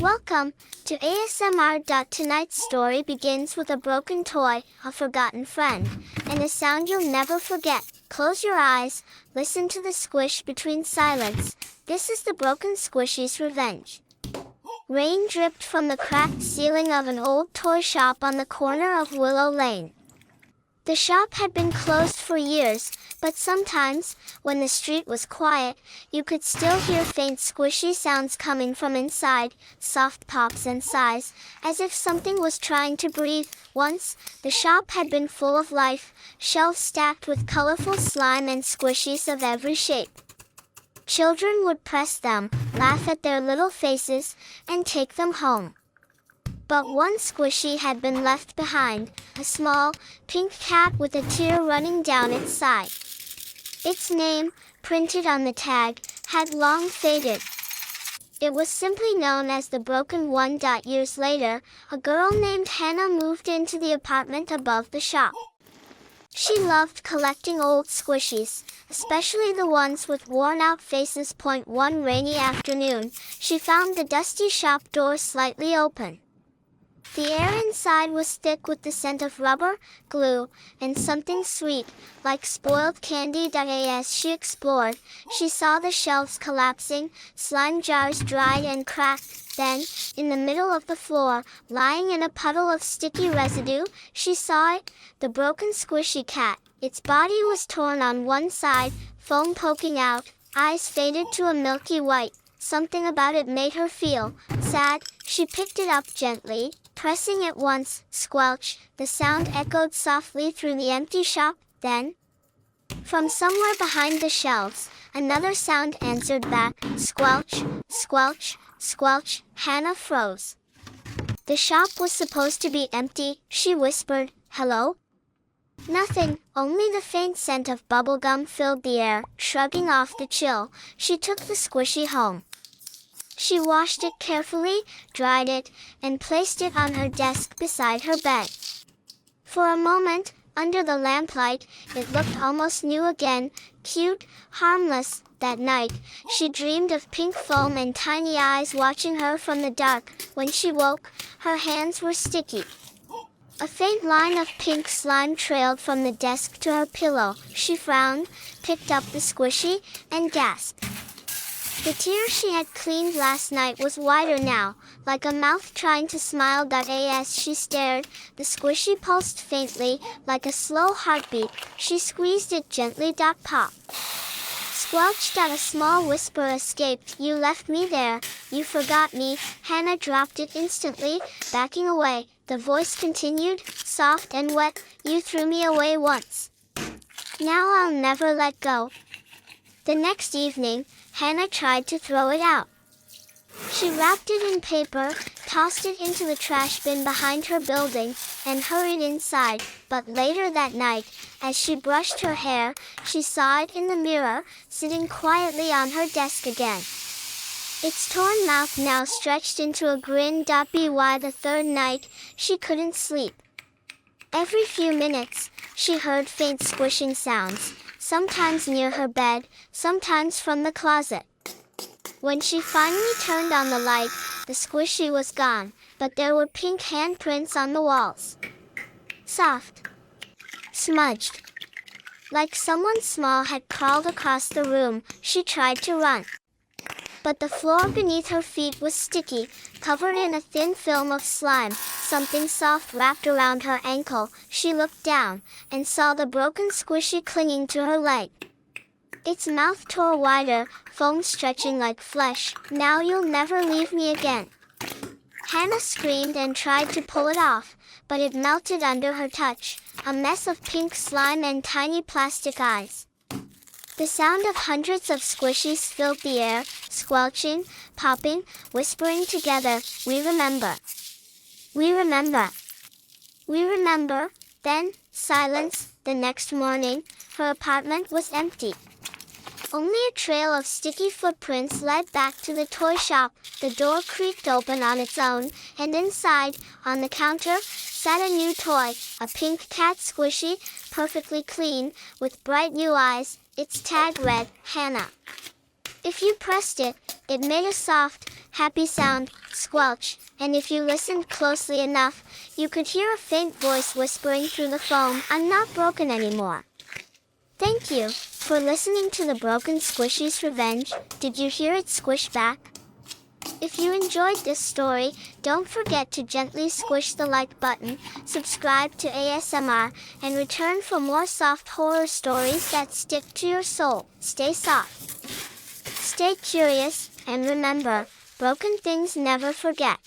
Welcome to ASMR. Tonight's story begins with a broken toy, a forgotten friend, and a sound you'll never forget. Close your eyes, listen to the squish between silence. This is the broken squishy's revenge. Rain dripped from the cracked ceiling of an old toy shop on the corner of Willow Lane. The shop had been closed for years, but sometimes, when the street was quiet, you could still hear faint squishy sounds coming from inside, soft pops and sighs, as if something was trying to breathe. Once, the shop had been full of life, shelves stacked with colorful slime and squishies of every shape. Children would press them, laugh at their little faces, and take them home. But one squishy had been left behind, a small, pink cat with a tear running down its side. Its name, printed on the tag, had long faded. It was simply known as the broken one. Years later, a girl named Hana moved into the apartment above the shop. She loved collecting old squishies, especially the ones with worn-out faces. One rainy afternoon, she found the dusty shop door slightly open. The air inside was thick with the scent of rubber, glue, and something sweet, like spoiled candy. As she explored, she saw the shelves collapsing, slime jars dried and cracked. Then, in the middle of the floor, lying in a puddle of sticky residue, she saw it, the broken squishy cat. Its body was torn on one side, foam poking out, eyes faded to a milky white. Something about it made her feel sad. She picked it up gently, pressing it once. Squelch, the sound echoed softly through the empty shop. Then, from somewhere behind the shelves, another sound answered back. Squelch, squelch, squelch. Hana froze. The shop was supposed to be empty. She whispered, "Hello?" Nothing, only the faint scent of bubblegum filled the air. Shrugging off the chill, she took the squishy home. She washed it carefully, dried it, and placed it on her desk beside her bed. For a moment, under the lamplight, it looked almost new again, cute, harmless. That night, she dreamed of pink foam and tiny eyes watching her from the dark. When she woke, her hands were sticky. A faint line of pink slime trailed from the desk to her pillow. She frowned, picked up the squishy, and gasped. The tear she had cleaned last night was wider now, like a mouth trying to smile. As she stared, the squishy pulsed faintly, like a slow heartbeat. She squeezed it gently. Pop. Squelched. A small whisper escaped. "You left me there. You forgot me." Hana dropped it instantly, backing away. The voice continued, soft and wet. "You threw me away once. Now I'll never let go." The next evening, Hana tried to throw it out. She wrapped it in paper, tossed it into the trash bin behind her building, and hurried inside. But later that night, as she brushed her hair, she saw it in the mirror, sitting quietly on her desk again. Its torn mouth now stretched into a grin. By the third night, she couldn't sleep. Every few minutes, she heard faint squishing sounds, sometimes near her bed, sometimes from the closet. When she finally turned on the light, the squishy was gone, but there were pink handprints on the walls. Soft. Smudged. Like someone small had crawled across the room. She tried to run. But the floor beneath her feet was sticky, covered in a thin film of slime. Something soft wrapped around her ankle. She looked down, and saw the broken squishy clinging to her leg. Its mouth tore wider, foam stretching like flesh. "Now you'll never leave me again." Hana screamed and tried to pull it off, but it melted under her touch, a mess of pink slime and tiny plastic eyes. The sound of hundreds of squishies filled the air, squelching, popping, whispering together, "We remember. We remember. We remember." Then, silence. The next morning, her apartment was empty. Only a trail of sticky footprints led back to the toy shop. The door creaked open on its own, and inside, on the counter, sat a new toy, a pink cat squishy, perfectly clean, with bright new eyes. Its tag read, "Hana." If you pressed it, it made a soft, happy sound, squelch, and if you listened closely enough, you could hear a faint voice whispering through the foam, "I'm not broken anymore." Thank you for listening to the Broken Squishy's Revenge. Did you hear it squish back? If you enjoyed this story, don't forget to gently squish the like button, subscribe to ASMR, and return for more soft horror stories that stick to your soul. Stay soft, stay curious, and remember, broken things never forget.